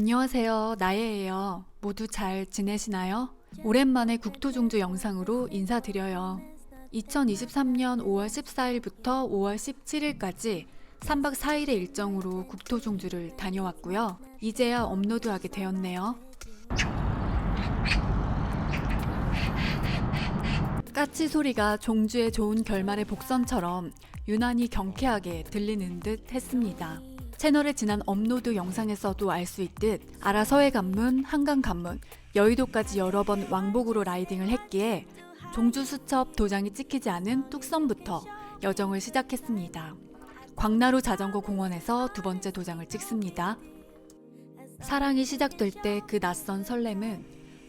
안녕하세요. 나예예요. 모두 잘 지내시나요? 오랜만에 국토종주 영상으로 인사드려요. 2023년 5월 14일부터 5월 17일까지 3박 4일의 일정으로 국토종주를 다녀왔고요. 이제야 업로드하게 되었네요. 까치 소리가 종주의 좋은 결말의 복선처럼 유난히 경쾌하게 들리는 듯 했습니다. 채널에 지난 업로드 영상에서도 알 수 있듯 아라서해 관문, 한강 관문, 여의도까지 여러 번 왕복으로 라이딩을 했기에 종주 수첩 도장이 찍히지 않은 뚝섬부터 여정을 시작했습니다. 광나루 자전거 공원에서 두 번째 도장을 찍습니다. 사랑이 시작될 때 그 낯선 설렘은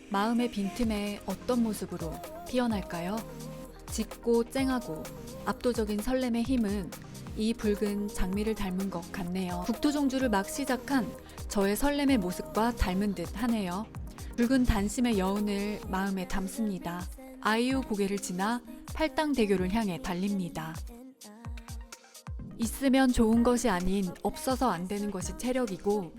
마음의 빈틈에 어떤 모습으로 피어날까요? 짙고 쨍하고 압도적인 설렘의 힘은 이 붉은 장미를 닮은 것 같네요. 국토종주를 막 시작한 저의 설렘의 모습과 닮은 듯 하네요. 붉은 단심의 여운을 마음에 담습니다. 아이유 고개를 지나 팔당대교를 향해 달립니다. 있으면 좋은 것이 아닌 없어서 안 되는 것이 체력이고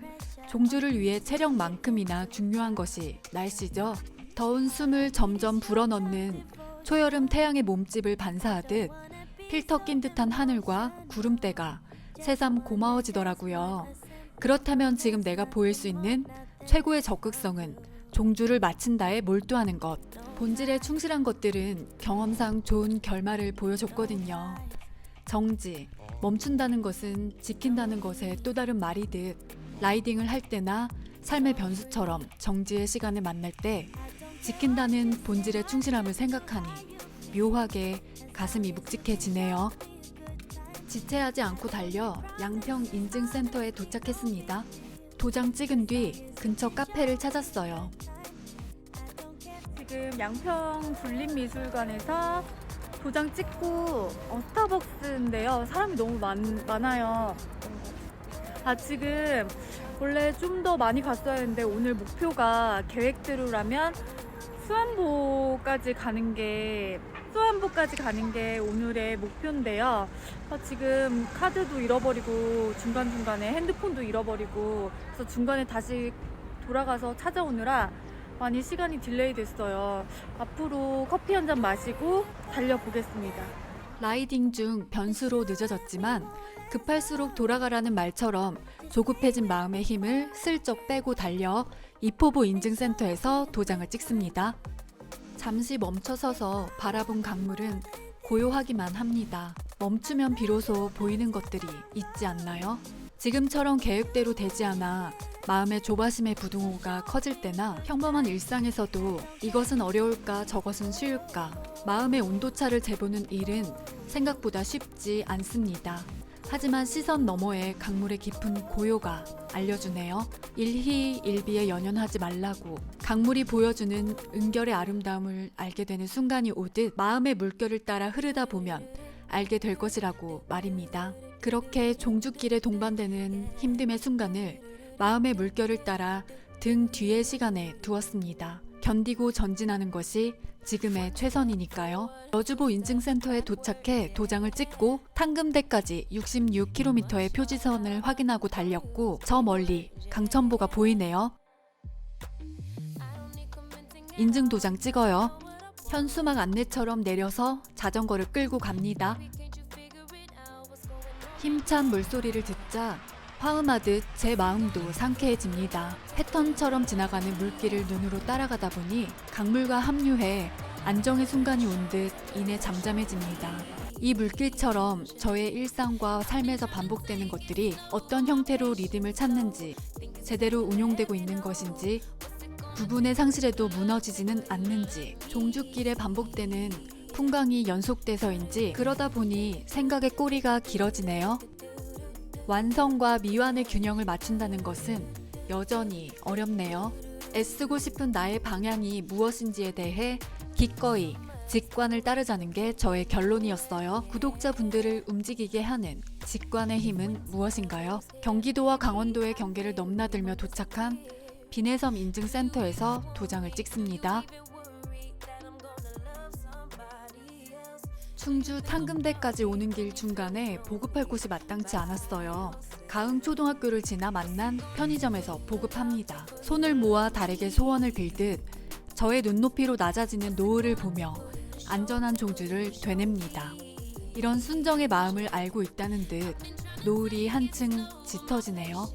종주를 위해 체력만큼이나 중요한 것이 날씨죠. 더운 숨을 점점 불어넣는 초여름 태양의 몸집을 반사하듯 필터 낀 듯한 하늘과 구름대가 새삼 고마워지더라고요. 그렇다면 지금 내가 보일 수 있는 최고의 적극성은 종주를 마친다에 몰두하는 것. 본질에 충실한 것들은 경험상 좋은 결말을 보여줬거든요. 정지, 멈춘다는 것은 지킨다는 것의 또 다른 말이듯 라이딩을 할 때나 삶의 변수처럼 정지의 시간을 만날 때 지킨다는 본질의 충실함을 생각하니 묘하게 가슴이 묵직해지네요. 지체하지 않고 달려 양평 인증센터에 도착했습니다. 도장 찍은 뒤 근처 카페를 찾았어요. 지금 양평 국립미술관에서 도장 찍고 스타벅스인데요. 사람이 너무 많아요. 지금 원래 좀 더 많이 갔어야 했는데 오늘 목표가 계획대로라면 수안보까지 가는 게 오늘의 목표인데요. 지금 카드도 잃어버리고 중간중간에 핸드폰도 잃어버리고 그래서 중간에 다시 돌아가서 찾아오느라 많이 시간이 딜레이 됐어요. 앞으로 커피 한 잔 마시고 달려보겠습니다. 라이딩 중 변수로 늦어졌지만 급할수록 돌아가라는 말처럼 조급해진 마음의 힘을 슬쩍 빼고 달려 이포보 인증센터에서 도장을 찍습니다. 잠시 멈춰서서 바라본 강물은 고요하기만 합니다. 멈추면 비로소 보이는 것들이 있지 않나요? 지금처럼 계획대로 되지 않아 마음의 조바심의 부동호가 커질 때나 평범한 일상에서도 이것은 어려울까 저것은 쉬울까 마음의 온도차를 재보는 일은 생각보다 쉽지 않습니다. 하지만 시선 너머의 강물의 깊은 고요가 알려주네요. 일희일비에 연연하지 말라고 강물이 보여주는 은결의 아름다움을 알게 되는 순간이 오듯 마음의 물결을 따라 흐르다 보면 알게 될 것이라고 말입니다. 그렇게 종주길에 동반되는 힘듦의 순간을 마음의 물결을 따라 등 뒤의 시간에 두었습니다. 견디고 전진하는 것이 지금의 최선이니까요. 여주보 인증센터에 도착해 도장을 찍고 탕금대까지 66km의 표지선을 확인하고 달렸고 저 멀리 강천보가 보이네요. 인증 도장 찍어요. 현수막 안내처럼 내려서 자전거를 끌고 갑니다. 힘찬 물소리를 듣자 화음하듯 제 마음도 상쾌해집니다. 패턴처럼 지나가는 물길을 눈으로 따라가다 보니 강물과 합류해 안정의 순간이 온 듯 이내 잠잠해집니다. 이 물길처럼 저의 일상과 삶에서 반복되는 것들이 어떤 형태로 리듬을 찾는지, 제대로 운용되고 있는 것인지, 부분의 상실에도 무너지지는 않는지, 종주길에 반복되는 풍광이 연속돼서인지 그러다 보니 생각의 꼬리가 길어지네요. 완성과 미완의 균형을 맞춘다는 것은 여전히 어렵네요. 애쓰고 싶은 나의 방향이 무엇인지에 대해 기꺼이 직관을 따르자는 게 저의 결론이었어요. 구독자분들을 움직이게 하는 직관의 힘은 무엇인가요? 경기도와 강원도의 경계를 넘나들며 도착한 비내섬 인증센터에서 도장을 찍습니다. 충주 탕금대까지 오는 길 중간에 보급할 곳이 마땅치 않았어요. 가흥초등학교를 지나 만난 편의점에서 보급합니다. 손을 모아 달에게 소원을 빌듯 저의 눈높이로 낮아지는 노을을 보며 안전한 종주를 되냅니다. 이런 순정의 마음을 알고 있다는 듯 노을이 한층 짙어지네요.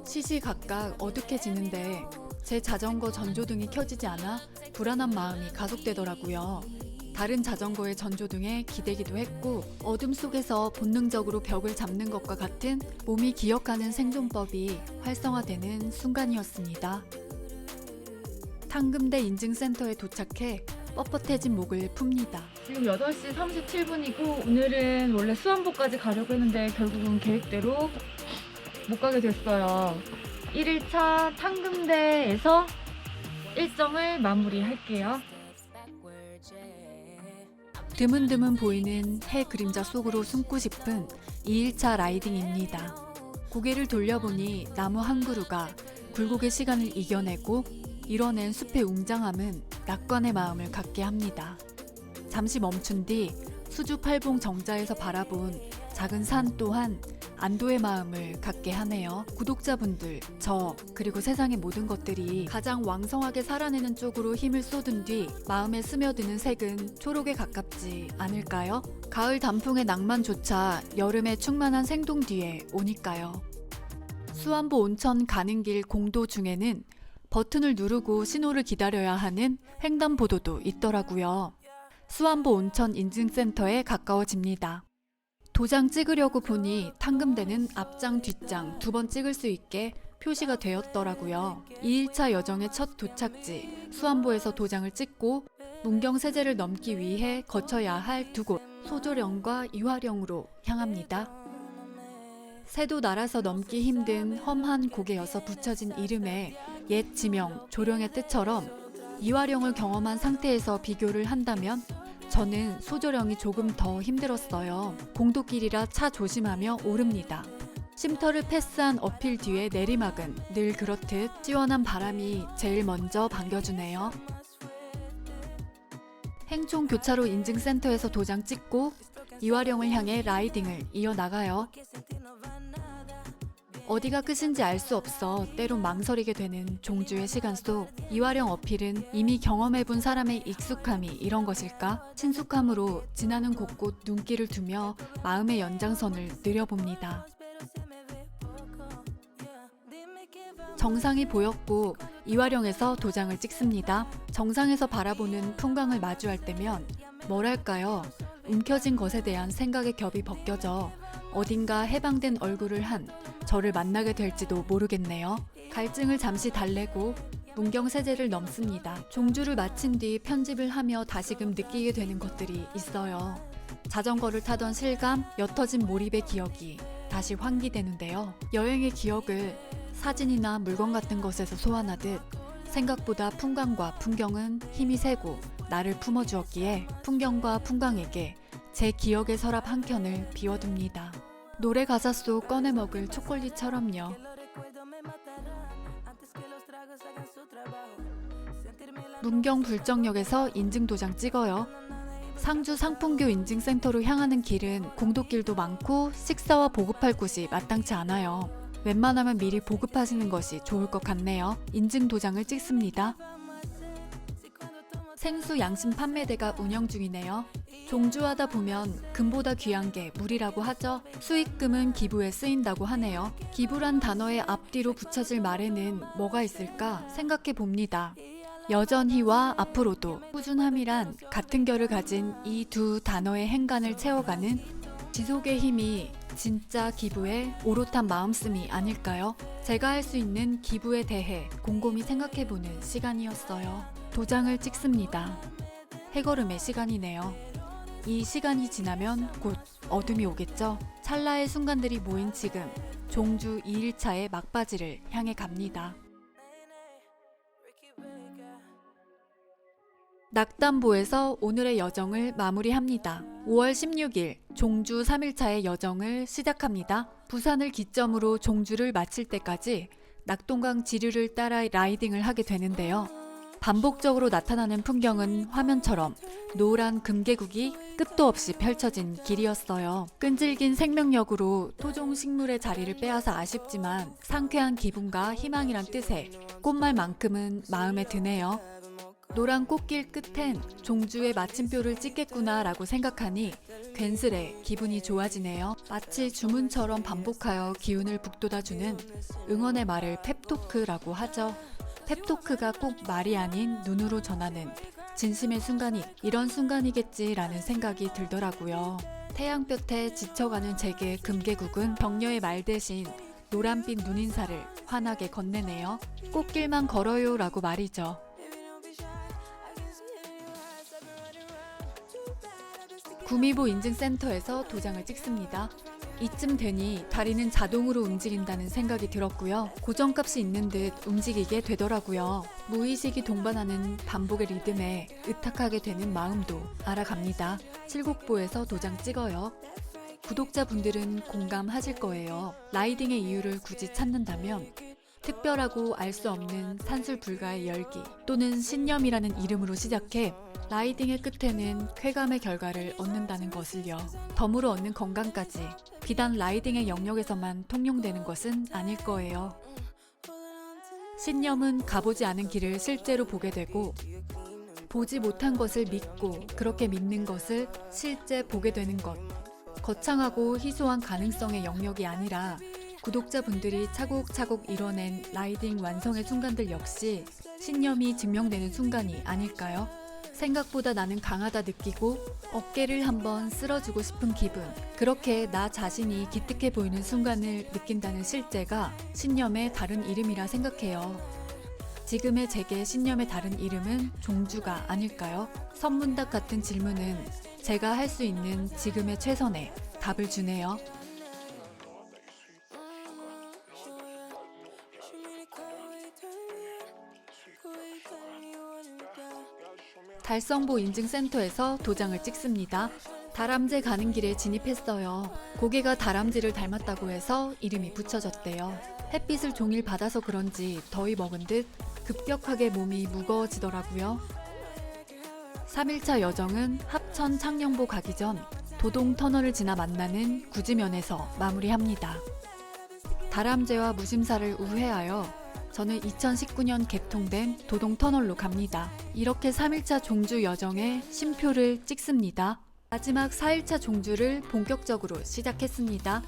시시각각 어둑해지는데 제 자전거 전조등이 켜지지 않아 불안한 마음이 가속되더라고요. 다른 자전거의 전조등에 기대기도 했고 어둠 속에서 본능적으로 벽을 잡는 것과 같은 몸이 기억하는 생존법이 활성화되는 순간이었습니다. 탕금대 인증센터에 도착해 뻣뻣해진 목을 풉니다. 지금 8시 37분이고 오늘은 원래 수안보까지 가려고 했는데 결국은 계획대로 못 가게 됐어요. 1일차 탕금대에서 일정을 마무리할게요. 드문드문 보이는 해 그림자 속으로 숨고 싶은 2일차 라이딩입니다. 고개를 돌려보니 나무 한 그루가 굴곡의 시간을 이겨내고 이뤄낸 숲의 웅장함은 낙관의 마음을 갖게 합니다. 잠시 멈춘 뒤 수주팔봉 정자에서 바라본 작은 산 또한 안도의 마음을 갖게 하네요. 구독자분들, 저 그리고 세상의 모든 것들이 가장 왕성하게 살아내는 쪽으로 힘을 쏟은 뒤 마음에 스며드는 색은 초록에 가깝지 않을까요? 가을 단풍의 낭만조차 여름의 충만한 생동 뒤에 오니까요. 수안보 온천 가는 길 공도 중에는 버튼을 누르고 신호를 기다려야 하는 횡단보도도 있더라고요. 수안보 온천 인증센터에 가까워집니다. 도장 찍으려고 보니 탕금대는 앞장 뒷장 2번 찍을 수 있게 표시가 되었더라고요. 2일차 여정의 첫 도착지 수안보에서 도장을 찍고 문경세제를 넘기 위해 거쳐야 할 2곳 소조령과 이화령으로 향합니다. 새도 날아서 넘기 힘든 험한 곡에여서 붙여진 이름에 옛 지명 조령의 뜻처럼 이화령을 경험한 상태에서 비교를 한다면 저는 소조령이 조금 더 힘들었어요. 공도길이라 차 조심하며 오릅니다. 쉼터를 패스한 어필 뒤에 내리막은 늘 그렇듯 시원한 바람이 제일 먼저 반겨주네요. 행총 교차로 인증센터에서 도장 찍고 이화령을 향해 라이딩을 이어나가요. 어디가 끝인지 알 수 없어 때론 망설이게 되는 종주의 시간 속 이화령 어필은 이미 경험해본 사람의 익숙함이 이런 것일까? 친숙함으로 지나는 곳곳 눈길을 두며 마음의 연장선을 느려봅니다. 정상이 보였고 이화령에서 도장을 찍습니다. 정상에서 바라보는 풍광을 마주할 때면 뭐랄까요? 움켜진 것에 대한 생각의 겹이 벗겨져 어딘가 해방된 얼굴을 한 저를 만나게 될지도 모르겠네요. 갈증을 잠시 달래고 문경세제를 넘습니다. 종주를 마친 뒤 편집을 하며 다시금 느끼게 되는 것들이 있어요. 자전거를 타던 실감, 옅어진 몰입의 기억이 다시 환기되는데요. 여행의 기억을 사진이나 물건 같은 것에서 소환하듯 생각보다 풍광과 풍경은 힘이 세고 나를 품어주었기에 풍경과 풍광에게 제 기억의 서랍 한 켠을 비워둡니다. 노래 가사 속 꺼내 먹을 초콜릿처럼요. 문경 불정역에서 인증도장 찍어요. 상주 상풍교 인증센터로 향하는 길은 공도길도 많고 식사와 보급할 곳이 마땅치 않아요. 웬만하면 미리 보급하시는 것이 좋을 것 같네요. 인증도장을 찍습니다. 생수 양심 판매대가 운영 중이네요. 종주하다 보면 금보다 귀한 게 물이라고 하죠. 수익금은 기부에 쓰인다고 하네요. 기부란 단어의 앞뒤로 붙여질 말에는 뭐가 있을까 생각해 봅니다. 여전히와 앞으로도 꾸준함이란 같은 결을 가진 이 두 단어의 행간을 채워가는 지속의 힘이 진짜 기부의 오롯한 마음씀이 아닐까요? 제가 할 수 있는 기부에 대해 곰곰이 생각해보는 시간이었어요. 도장을 찍습니다. 해걸음의 시간이네요. 이 시간이 지나면 곧 어둠이 오겠죠? 찰나의 순간들이 모인 지금 종주 2일차의 막바지를 향해 갑니다. 낙담보에서 오늘의 여정을 마무리합니다. 5월 16일 종주 3일차의 여정을 시작합니다. 부산을 기점으로 종주를 마칠 때까지 낙동강 지류를 따라 라이딩을 하게 되는데요. 반복적으로 나타나는 풍경은 화면처럼 노란 금계국이 끝도 없이 펼쳐진 길이었어요. 끈질긴 생명력으로 토종 식물의 자리를 빼앗아 아쉽지만 상쾌한 기분과 희망이란 뜻의 꽃말만큼은 마음에 드네요. 노란 꽃길 끝엔 종주의 마침표를 찍겠구나 라고 생각하니 괜스레 기분이 좋아지네요. 마치 주문처럼 반복하여 기운을 북돋아주는 응원의 말을 펩토크라고 하죠. 펩토크가 꼭 말이 아닌 눈으로 전하는 진심의 순간이 이런 순간이겠지라는 생각이 들더라고요. 태양볕에 지쳐가는 제게 금계국은 격려의 말 대신 노란빛 눈인사를 환하게 건네네요. 꽃길만 걸어요 라고 말이죠. 구미보 인증센터에서 도장을 찍습니다. 이쯤 되니 다리는 자동으로 움직인다는 생각이 들었고요. 고정값이 있는 듯 움직이게 되더라고요. 무의식이 동반하는 반복의 리듬에 의탁하게 되는 마음도 알아갑니다. 칠곡보에서 도장 찍어요. 구독자분들은 공감하실 거예요. 라이딩의 이유를 굳이 찾는다면 특별하고 알 수 없는 산술 불가의 열기 또는 신념이라는 이름으로 시작해 라이딩의 끝에는 쾌감의 결과를 얻는다는 것을요. 덤으로 얻는 건강까지 비단 라이딩의 영역에서만 통용되는 것은 아닐 거예요. 신념은 가보지 않은 길을 실제로 보게 되고 보지 못한 것을 믿고 그렇게 믿는 것을 실제 보게 되는 것. 거창하고 희소한 가능성의 영역이 아니라 구독자분들이 차곡차곡 이뤄낸 라이딩 완성의 순간들 역시 신념이 증명되는 순간이 아닐까요? 생각보다 나는 강하다 느끼고 어깨를 한번 쓸어주고 싶은 기분, 그렇게 나 자신이 기특해 보이는 순간을 느낀다는 실제가 신념의 다른 이름이라 생각해요. 지금의 제게 신념의 다른 이름은 종주가 아닐까요? 선문답 같은 질문은 제가 할 수 있는 지금의 최선의 답을 주네요. 달성보 인증센터에서 도장을 찍습니다. 다람쥐 가는 길에 진입했어요. 고개가 다람쥐를 닮았다고 해서 이름이 붙여졌대요. 햇빛을 종일 받아서 그런지 더위 먹은 듯 급격하게 몸이 무거워지더라고요. 3일차 여정은 합천 창녕보 가기 전 도동 터널을 지나 만나는 구지면에서 마무리합니다. 다람쥐와 무심사를 우회하여 저는 2019년 개통된 도동 터널로 갑니다. 이렇게 3일차 종주 여정에 쉼표를 찍습니다. 마지막 4일차 종주를 본격적으로 시작했습니다.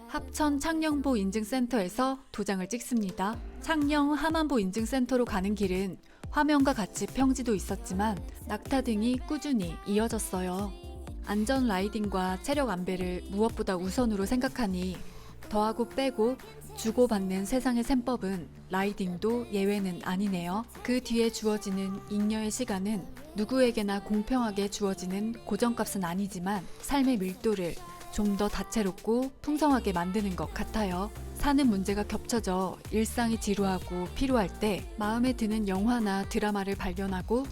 합천 창녕보 인증센터에서 도장을 찍습니다. 창녕 하만보 인증센터로 가는 길은 화면과 같이 평지도 있었지만 낙타 등이 꾸준히 이어졌어요. 안전 라이딩과 체력 안배를 무엇보다 우선으로 생각하니 더하고 빼고 주고받는 세상의 셈법은 라이딩도 예외는 아니네요. 그 뒤에 주어지는 잉여의 시간은 누구에게나 공평하게 주어지는 고정값은 아니지만 삶의 밀도를 좀 더 다채롭고 풍성하게 만드는 것 같아요. 사는 문제가 겹쳐져 일상이 지루하고 피로할 때 마음에 드는 영화나 드라마를 발견하고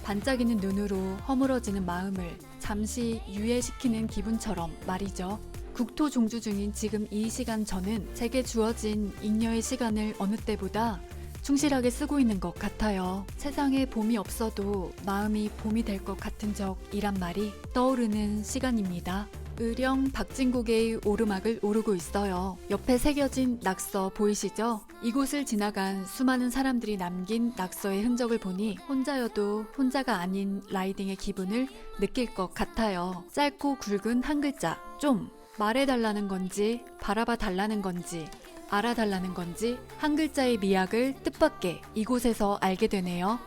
반짝이는 눈으로 허물어지는 마음을 잠시 유예시키는 기분처럼 말이죠. 국토 종주 중인 지금 이 시간 저는 제게 주어진 잉여의 시간을 어느 때보다 충실하게 쓰고 있는 것 같아요. 세상에 봄이 없어도 마음이 봄이 될 것 같은 적이란 말이 떠오르는 시간입니다. 의령 박진국의 오르막을 오르고 있어요. 옆에 새겨진 낙서 보이시죠? 이곳을 지나간 수많은 사람들이 남긴 낙서의 흔적을 보니 혼자여도 혼자가 아닌 라이딩의 기분을 느낄 것 같아요. 짧고 굵은 한 글자, 좀 말해달라는 건지 바라봐 달라는 건지 알아달라는 건지 한 글자의 미학을 뜻밖의 이곳에서 알게 되네요.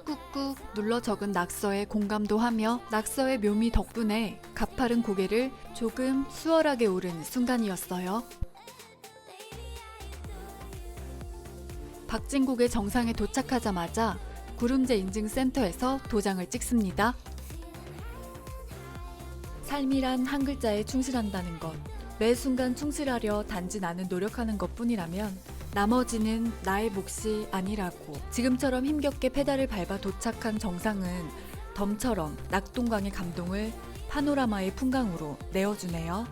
꾹꾹 눌러 적은 낙서에 공감도 하며 낙서의 묘미 덕분에 가파른 고개를 조금 수월하게 오른 순간이었어요. 박진국의 정상에 도착하자마자 구름제 인증센터에서 도장을 찍습니다. 삶이란 한 글자에 충실한다는 것. 매 순간 충실하려 단지 나는 노력하는 것뿐이라면 나머지는 나의 몫이 아니라고. 지금처럼 힘겹게 페달을 밟아 도착한 정상은 덤처럼 낙동강의 감동을 파노라마의 풍광으로 내어주네요.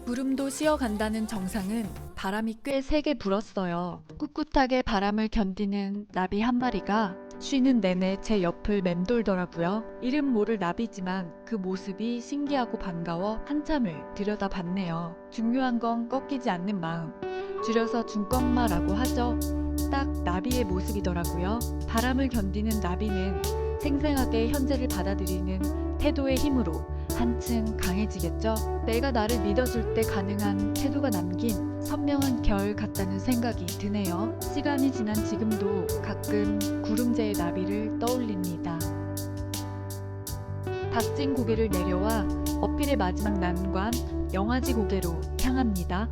구름도 쉬어간다는 정상은 바람이 꽤 세게 불었어요. 꿋꿋하게 바람을 견디는 나비 한 마리가 쉬는 내내 제 옆을 맴돌더라고요. 이름 모를 나비지만 그 모습이 신기하고 반가워 한참을 들여다봤네요. 중요한 건 꺾이지 않는 마음. 줄여서 중꺾마라고 하죠. 딱 나비의 모습이더라고요. 바람을 견디는 나비는 생생하게 현재를 받아들이는 태도의 힘으로 한층 강해지겠죠. 내가 나를 믿어줄 때 가능한 태도가 남긴 선명한 결 같다는 생각이 드네요. 시간이 지난 지금도 가끔 구름제의 나비를 떠올립니다. 닥친 고개를 내려와 어필의 마지막 난관 영아지 고개로 향합니다.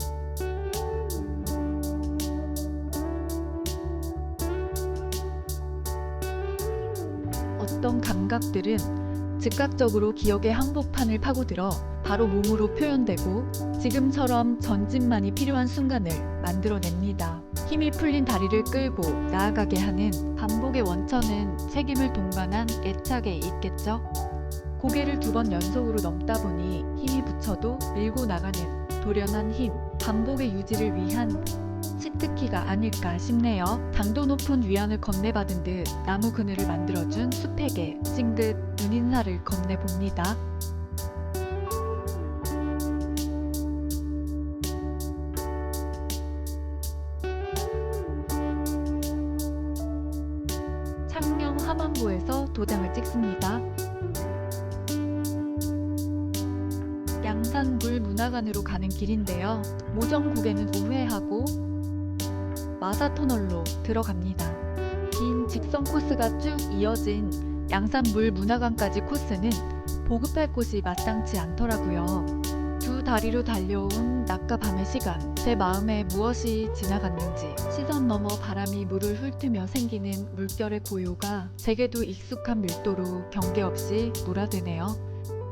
어떤 감각들은 즉각적으로 기억의 항복판을 파고들어 바로 몸으로 표현되고 지금처럼 전진만이 필요한 순간을 만들어냅니다. 힘이 풀린 다리를 끌고 나아가게 하는 반복의 원천은 책임을 동반한 애착에 있겠죠. 고개를 2번 연속으로 넘다 보니 힘이 붙여도 밀고 나가는 돌연한 힘, 반복의 유지를 위한 치트키가 아닐까 싶네요. 당도 높은 위안을 건네받은 듯 나무 그늘을 만들어준 숲에게 찡긋 눈인사를 건네봅니다. 창녕 함안보에서 도장을 찍습니다. 양산물 문화관으로 가는 길인데요. 모정고개는 우회하고 마사터널로 들어갑니다. 긴 직선 코스가 쭉 이어진 양산물 문화관까지 코스는 보급할 곳이 마땅치 않더라고요. 2 다리로 달려온 낮과 밤의 시간, 제 마음에 무엇이 지나갔는지 시선 너머 바람이 물을 훑으며 생기는 물결의 고요가 제게도 익숙한 밀도로 경계 없이 몰아드네요.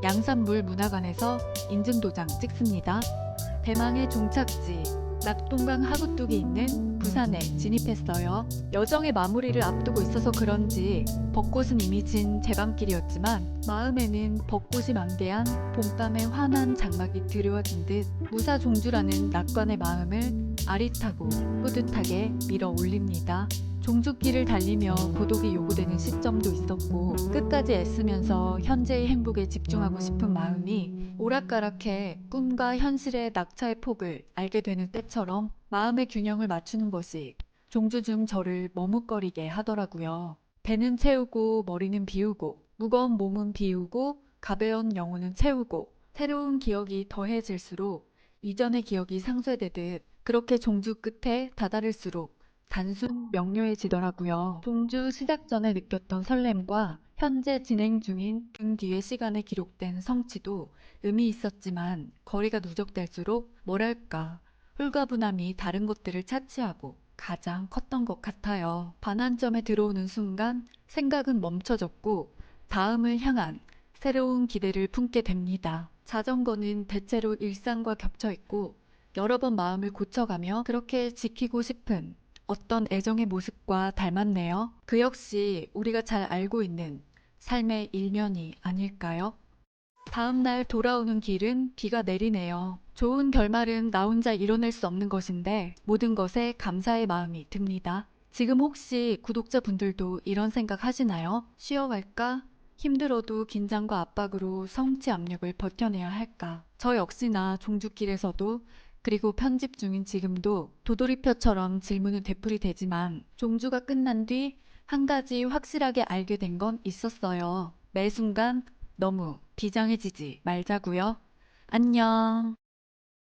양산물 문화관에서 인증도장 찍습니다. 대망의 종착지 낙동강 하구뚝이 있는 부산에 진입했어요. 여정의 마무리를 앞두고 있어서 그런지 벚꽃은 이미 진 제방길이었지만 마음에는 벚꽃이 만개한 봄밤의 환한 장막이 드리워진 듯 무사종주라는 낙관의 마음을 아릿하고 뿌듯하게 밀어 올립니다. 종주길을 달리며 고독이 요구되는 시점도 있었고 끝까지 애쓰면서 현재의 행복에 집중하고 싶은 마음이 오락가락해 꿈과 현실의 낙차의 폭을 알게 되는 때처럼 마음의 균형을 맞추는 것이 종주 중 저를 머뭇거리게 하더라고요. 배는 채우고 머리는 비우고 무거운 몸은 비우고 가벼운 영혼은 채우고 새로운 기억이 더해질수록 이전의 기억이 상쇄되듯 그렇게 종주 끝에 다다를수록 단순 명료해지더라고요. 종주 시작 전에 느꼈던 설렘과 현재 진행 중인 등 뒤의 시간에 기록된 성취도 의미 있었지만 거리가 누적될수록 뭐랄까 홀가분함이 다른 것들을 차치하고 가장 컸던 것 같아요. 반환점에 들어오는 순간 생각은 멈춰졌고 다음을 향한 새로운 기대를 품게 됩니다. 자전거는 대체로 일상과 겹쳐 있고 여러 번 마음을 고쳐가며 그렇게 지키고 싶은 어떤 애정의 모습과 닮았네요. 그 역시 우리가 잘 알고 있는 삶의 일면이 아닐까요? 다음 날 돌아오는 길은 비가 내리네요. 좋은 결말은 나 혼자 이뤄낼 수 없는 것인데 모든 것에 감사의 마음이 듭니다. 지금 혹시 구독자분들도 이런 생각 하시나요? 쉬어갈까? 힘들어도 긴장과 압박으로 성취 압력을 버텨내야 할까? 저 역시나 종주길에서도 그리고 편집 중인 지금도 도돌이표처럼 질문은 되풀이 되지만 종주가 끝난 뒤 한 가지 확실하게 알게 된 건 있었어요. 매 순간 너무 비장해지지 말자고요. 안녕.